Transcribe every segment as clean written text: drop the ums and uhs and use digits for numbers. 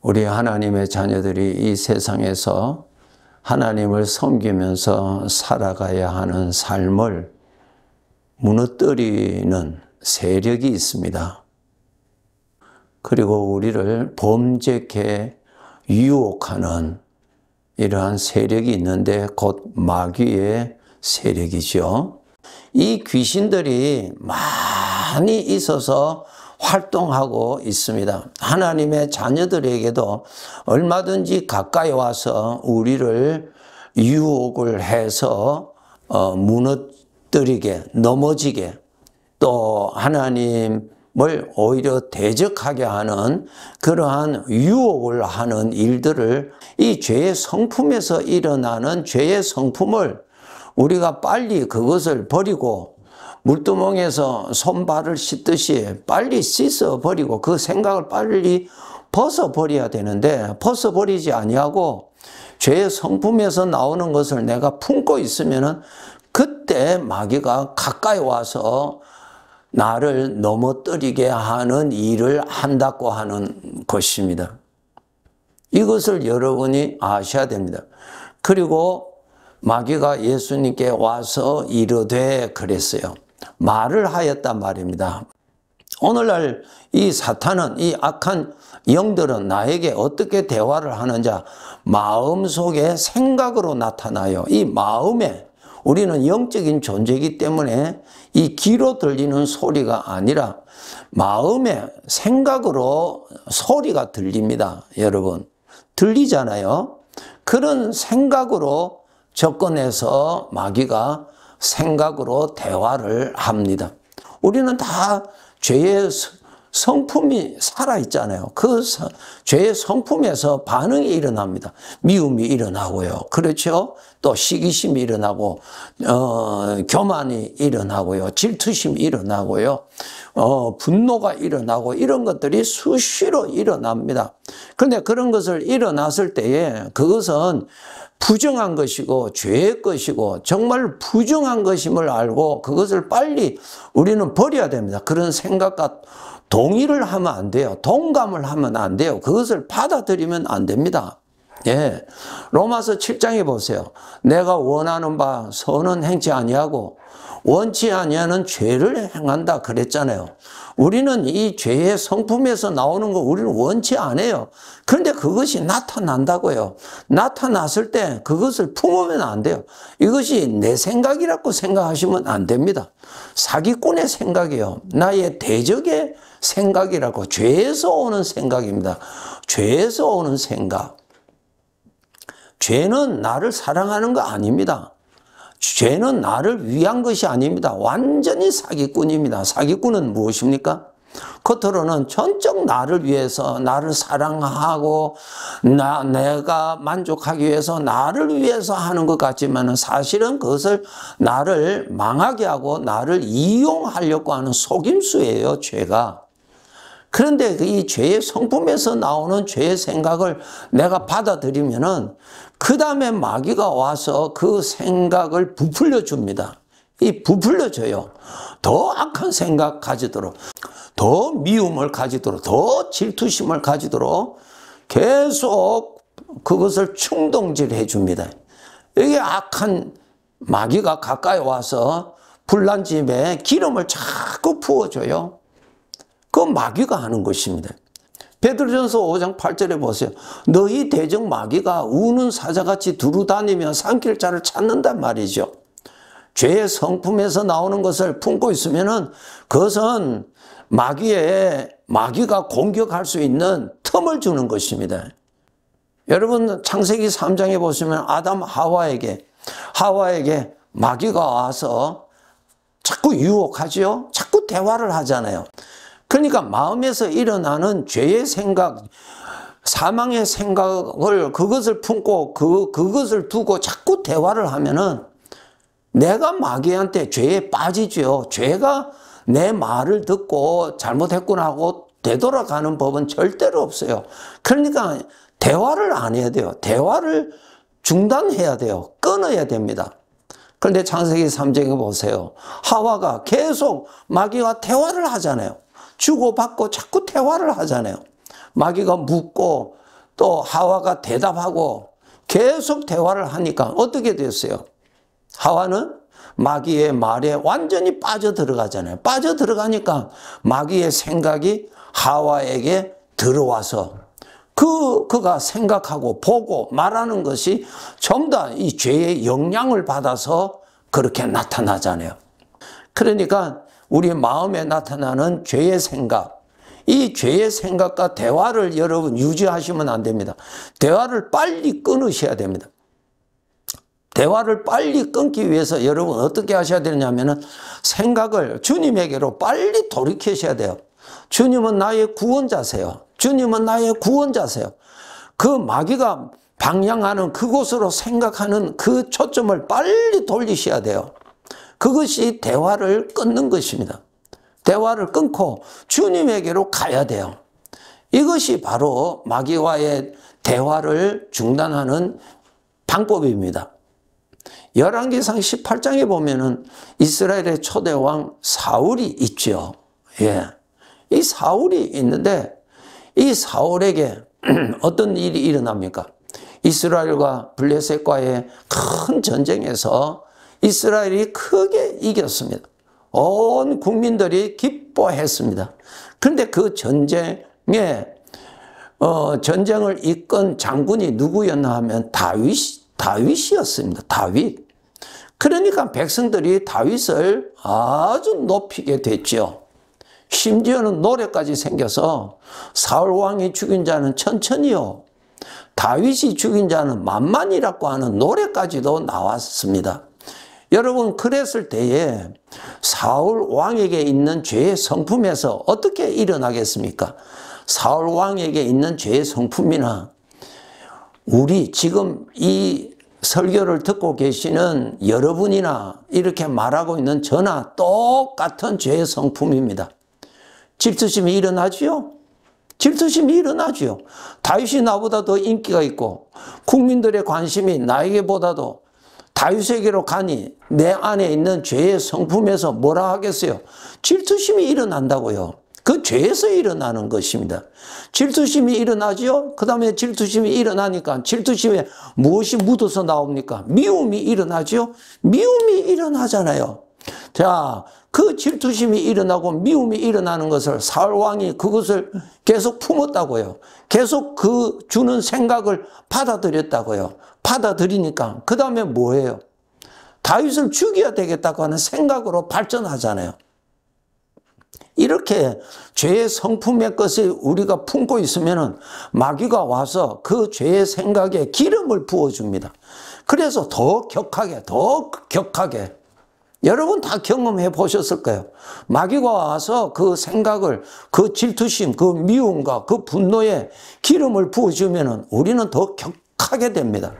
우리 하나님의 자녀들이 이 세상에서 하나님을 섬기면서 살아가야 하는 삶을 무너뜨리는 세력이 있습니다. 그리고 우리를 범죄케 유혹하는 이러한 세력이 있는데 곧 마귀의 세력이죠. 이 귀신들이 많이 있어서 활동하고 있습니다. 하나님의 자녀들에게도 얼마든지 가까이 와서 우리를 유혹을 해서 무너뜨리게, 넘어지게, 또 하나님을 오히려 대적하게 하는 그러한 유혹을 하는 일들을, 이 죄의 성품에서 일어나는 죄의 성품을 우리가 빨리 그것을 버리고 물두멍에서 손발을 씻듯이 빨리 씻어버리고 그 생각을 빨리 벗어버려야 되는데, 벗어버리지 아니하고 죄의 성품에서 나오는 것을 내가 품고 있으면은 그때 마귀가 가까이 와서 나를 넘어뜨리게 하는 일을 한다고 하는 것입니다. 이것을 여러분이 아셔야 됩니다. 그리고 마귀가 예수님께 와서 이르되 그랬어요. 말을 하였단 말입니다. 오늘날 이 사탄은, 이 악한 영들은 나에게 어떻게 대화를 하는지 마음속의 생각으로 나타나요. 이 마음에, 우리는 영적인 존재이기 때문에 이 귀로 들리는 소리가 아니라 마음의 생각으로 소리가 들립니다. 여러분, 들리잖아요. 그런 생각으로 접근해서 마귀가 생각으로 대화를 합니다. 우리는 다 죄의 성품이 살아있잖아요. 그 죄의 성품에서 반응이 일어납니다. 미움이 일어나고요. 그렇죠? 또 시기심이 일어나고, 교만이 일어나고요. 질투심이 일어나고요. 분노가 일어나고, 이런 것들이 수시로 일어납니다. 그런데 그런 것을 일어났을 때에 그것은 부정한 것이고 죄의 것이고 정말 부정한 것임을 알고 그것을 빨리 우리는 버려야 됩니다. 그런 생각과 동의를 하면 안 돼요. 동감을 하면 안 돼요. 그것을 받아들이면 안 됩니다. 예. 로마서 7장에 보세요. 내가 원하는 바 선은 행치 아니하고 원치 아니하는 죄를 행한다 그랬잖아요. 우리는 이 죄의 성품에서 나오는 거 우리는 원치 않아요. 그런데 그것이 나타난다고요. 나타났을 때 그것을 품으면 안 돼요. 이것이 내 생각이라고 생각하시면 안 됩니다. 사기꾼의 생각이에요. 나의 대적의 생각이라고. 죄에서 오는 생각입니다. 죄에서 오는 생각. 죄는 나를 사랑하는 거 아닙니다. 죄는 나를 위한 것이 아닙니다. 완전히 사기꾼입니다. 사기꾼은 무엇입니까? 겉으로는 전적 나를 위해서, 나를 사랑하고 내가 만족하기 위해서, 나를 위해서 하는 것 같지만 사실은 그것을 나를 망하게 하고 나를 이용하려고 하는 속임수예요, 죄가. 그런데 이 죄의 성품에서 나오는 죄의 생각을 내가 받아들이면은 그 다음에 마귀가 와서 그 생각을 부풀려 줍니다. 이 부풀려 줘요. 더 악한 생각 가지도록, 더 미움을 가지도록, 더 질투심을 가지도록 계속 그것을 충동질해 줍니다. 이게 악한 마귀가 가까이 와서 불난 집에 기름을 자꾸 부어줘요. 그 마귀가 하는 것입니다. 베드로전서 5장 8절에 보세요. 너희 대적 마귀가 우는 사자같이 두루다니며 삼킬 자를 찾는단 말이죠. 죄의 성품에서 나오는 것을 품고 있으면은 그것은 마귀가 공격할 수 있는 틈을 주는 것입니다. 여러분 창세기 3장에 보시면 아담 하와에게 마귀가 와서 자꾸 유혹하죠. 자꾸 대화를 하잖아요. 그러니까 마음에서 일어나는 죄의 생각, 사망의 생각을 그것을 품고 그것을 두고 자꾸 대화를 하면은 내가 마귀한테 죄에 빠지죠. 죄가 내 말을 듣고 잘못했구나 하고 되돌아가는 법은 절대로 없어요. 그러니까 대화를 안 해야 돼요. 대화를 중단해야 돼요. 끊어야 됩니다. 그런데 창세기 3장에 보세요. 하와가 계속 마귀와 대화를 하잖아요. 주고받고 자꾸 대화를 하잖아요. 마귀가 묻고 또 하와가 대답하고 계속 대화를 하니까 어떻게 됐어요? 하와는 마귀의 말에 완전히 빠져들어가잖아요. 빠져들어가니까 마귀의 생각이 하와에게 들어와서 그가 생각하고 보고 말하는 것이 전부 다 이 죄의 영향을 받아서 그렇게 나타나잖아요. 그러니까 우리 마음에 나타나는 죄의 생각, 이 죄의 생각과 대화를 여러분 유지하시면 안 됩니다. 대화를 빨리 끊으셔야 됩니다. 대화를 빨리 끊기 위해서 여러분 어떻게 하셔야 되냐면은 생각을 주님에게로 빨리 돌이키셔야 돼요. 주님은 나의 구원자세요. 주님은 나의 구원자세요. 그 마귀가 방향하는 그곳으로 생각하는 그 초점을 빨리 돌리셔야 돼요. 그것이 대화를 끊는 것입니다. 대화를 끊고 주님에게로 가야 돼요. 이것이 바로 마귀와의 대화를 중단하는 방법입니다. 열왕기상 18장에 보면은 이스라엘의 초대왕 사울이 있죠. 예. 이 사울이 있는데 이 사울에게 어떤 일이 일어납니까? 이스라엘과 블레셋과의 큰 전쟁에서 이스라엘이 크게 이겼습니다. 온 국민들이 기뻐했습니다. 그런데 그 전쟁을 이끈 장군이 누구였나 하면 다윗이었습니다. 다윗. 그러니까 백성들이 다윗을 아주 높이게 됐죠. 심지어는 노래까지 생겨서 사울 왕이 죽인 자는 천천히요, 다윗이 죽인 자는 만만이라고 하는 노래까지도 나왔습니다. 여러분, 그랬을 때에 사울 왕에게 있는 죄의 성품에서 어떻게 일어나겠습니까? 사울 왕에게 있는 죄의 성품이나 우리 지금 이 설교를 듣고 계시는 여러분이나 이렇게 말하고 있는 저나 똑같은 죄의 성품입니다. 질투심이 일어나지요? 질투심이 일어나지요. 다윗이 나보다 더 인기가 있고 국민들의 관심이 나에게보다도 다윗에게로 가니 내 안에 있는 죄의 성품에서 뭐라 하겠어요? 질투심이 일어난다고요. 그 죄에서 일어나는 것입니다. 질투심이 일어나지요? 그 다음에 질투심이 일어나니까 질투심에 무엇이 묻어서 나옵니까? 미움이 일어나지요? 미움이 일어나잖아요. 자, 그 질투심이 일어나고 미움이 일어나는 것을 사울 왕이 그것을 계속 품었다고요. 계속 그 주는 생각을 받아들였다고요. 받아들이니까 그 다음에 뭐예요? 다윗을 죽여야 되겠다고 하는 생각으로 발전하잖아요. 이렇게 죄의 성품의 것을 우리가 품고 있으면 마귀가 와서 그 죄의 생각에 기름을 부어줍니다. 그래서 더 격하게 여러분 다 경험해 보셨을 거예요. 마귀가 와서 그 생각을, 그 질투심, 그 미움과 그 분노에 기름을 부어주면 우리는 더 격하게 됩니다.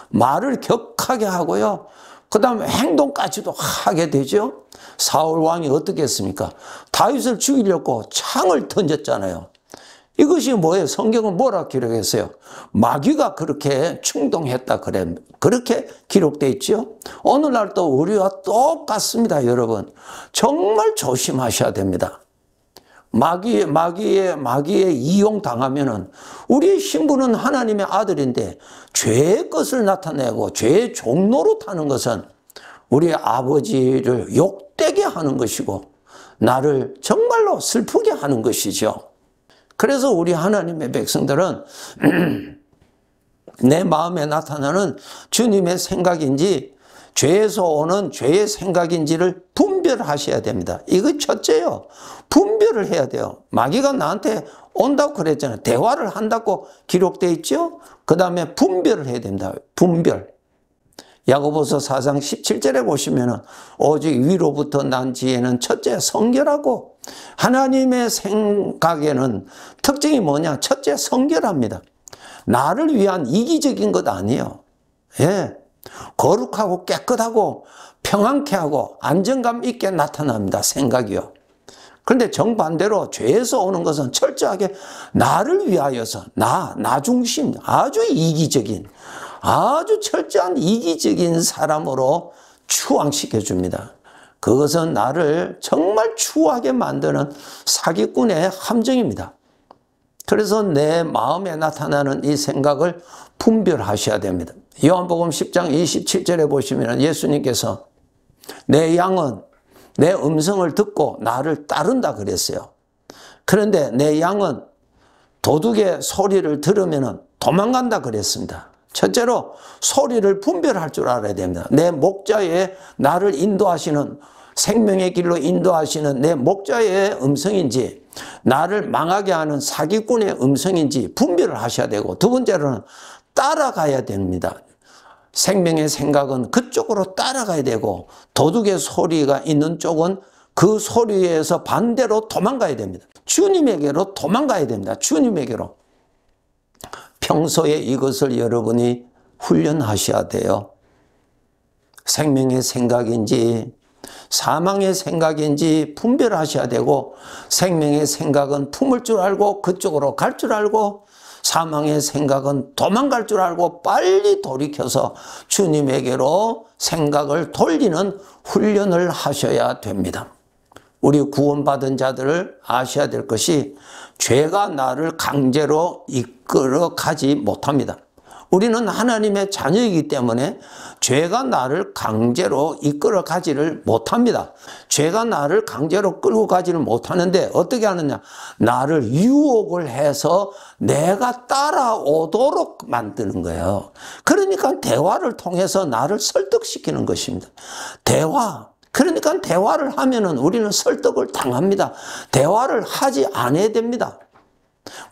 말을 격하게 하고요. 그 다음에 행동까지도 하게 되죠. 사울 왕이 어떻게 했습니까? 다윗을 죽이려고 창을 던졌잖아요. 이것이 뭐예요? 성경은 뭐라 기록했어요? 마귀가 그렇게 충동했다 그렇게 기록되어 있죠. 오늘날도 우리와 똑같습니다, 여러분. 정말 조심하셔야 됩니다. 마귀에 이용당하면은 우리의 신부는 하나님의 아들인데 죄의 것을 나타내고 죄의 종로로 타는 것은 우리의 아버지를 욕되게 하는 것이고 나를 정말로 슬프게 하는 것이죠. 그래서 우리 하나님의 백성들은 내 마음에 나타나는 주님의 생각인지 죄에서 오는 죄의 생각인지를 분별하셔야 됩니다. 이거 첫째요. 분별을 해야 돼요. 마귀가 나한테 온다고 그랬잖아요. 대화를 한다고 기록되어 있죠. 그 다음에 분별을 해야 됩니다. 분별. 야고보서 4장 17절에 보시면 오직 위로부터 난 지혜는 첫째 성결하고 하나님의 생각에는 특징이 뭐냐? 첫째 성결합니다. 나를 위한 이기적인 것 아니에요. 예. 거룩하고 깨끗하고 평안케 하고 안정감 있게 나타납니다. 생각이요. 그런데 정반대로 죄에서 오는 것은 철저하게 나를 위하여서 나 중심, 아주 이기적인, 아주 철저한 이기적인 사람으로 추앙시켜 줍니다. 그것은 나를 정말 추하게 만드는 사기꾼의 함정입니다. 그래서 내 마음에 나타나는 이 생각을 분별하셔야 됩니다. 요한복음 10장 27절에 보시면 예수님께서 내 양은 내 음성을 듣고 나를 따른다 그랬어요. 그런데 내 양은 도둑의 소리를 들으면 도망간다 그랬습니다. 첫째로 소리를 분별할 줄 알아야 됩니다. 내 목자의 나를 인도하시는, 생명의 길로 인도하시는 내 목자의 음성인지 나를 망하게 하는 사기꾼의 음성인지 분별을 하셔야 되고, 두 번째로는 따라가야 됩니다. 생명의 생각은 그쪽으로 따라가야 되고, 도둑의 소리가 있는 쪽은 그 소리에서 반대로 도망가야 됩니다. 주님에게로 도망가야 됩니다. 주님에게로. 평소에 이것을 여러분이 훈련하셔야 돼요. 생명의 생각인지 사망의 생각인지 분별하셔야 되고, 생명의 생각은 품을 줄 알고 그쪽으로 갈 줄 알고, 사망의 생각은 도망갈 줄 알고 빨리 돌이켜서 주님에게로 생각을 돌리는 훈련을 하셔야 됩니다. 우리 구원받은 자들을 아셔야 될 것이, 죄가 나를 강제로 이끌어 가지 못합니다. 우리는 하나님의 자녀이기 때문에 죄가 나를 강제로 이끌어 가지를 못합니다. 죄가 나를 강제로 끌고 가지를 못하는데 어떻게 하느냐? 나를 유혹을 해서 내가 따라오도록 만드는 거예요. 그러니까 대화를 통해서 나를 설득시키는 것입니다. 대화. 그러니까 대화를 하면은 우리는 설득을 당합니다. 대화를 하지 않아야 됩니다.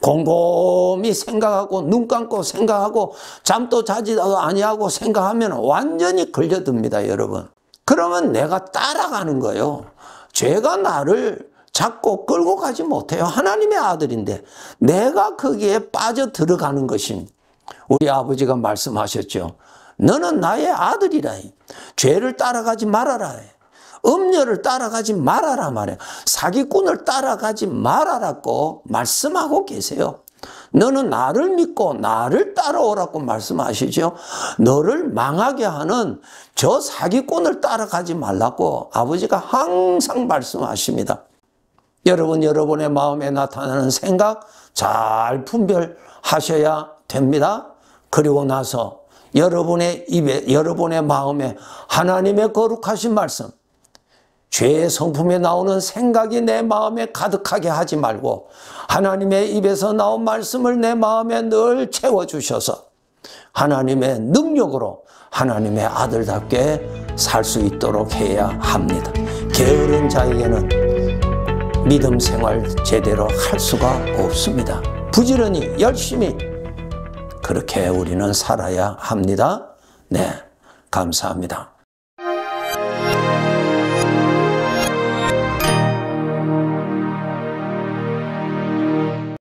곰곰이 생각하고 눈 감고 생각하고 잠도 자지도 아니하고 생각하면 완전히 걸려듭니다, 여러분. 그러면 내가 따라가는 거예요. 죄가 나를 잡고 끌고 가지 못해요. 하나님의 아들인데 내가 거기에 빠져 들어가는 것입니다. 우리 아버지가 말씀하셨죠. 너는 나의 아들이라. 죄를 따라가지 말아라. 음녀를 따라가지 말아라 말이야. 사기꾼을 따라가지 말아라고 말씀하고 계세요. 너는 나를 믿고 나를 따라오라고 말씀하시죠. 너를 망하게 하는 저 사기꾼을 따라가지 말라고 아버지가 항상 말씀하십니다. 여러분, 여러분의 마음에 나타나는 생각 잘 분별하셔야 됩니다. 그리고 나서 여러분의 입에, 여러분의 마음에 하나님의 거룩하신 말씀, 죄의 성품에 나오는 생각이 내 마음에 가득하게 하지 말고 하나님의 입에서 나온 말씀을 내 마음에 늘 채워주셔서 하나님의 능력으로 하나님의 아들답게 살 수 있도록 해야 합니다. 게으른 자에게는 믿음 생활 제대로 할 수가 없습니다. 부지런히 열심히 그렇게 우리는 살아야 합니다. 네, 감사합니다.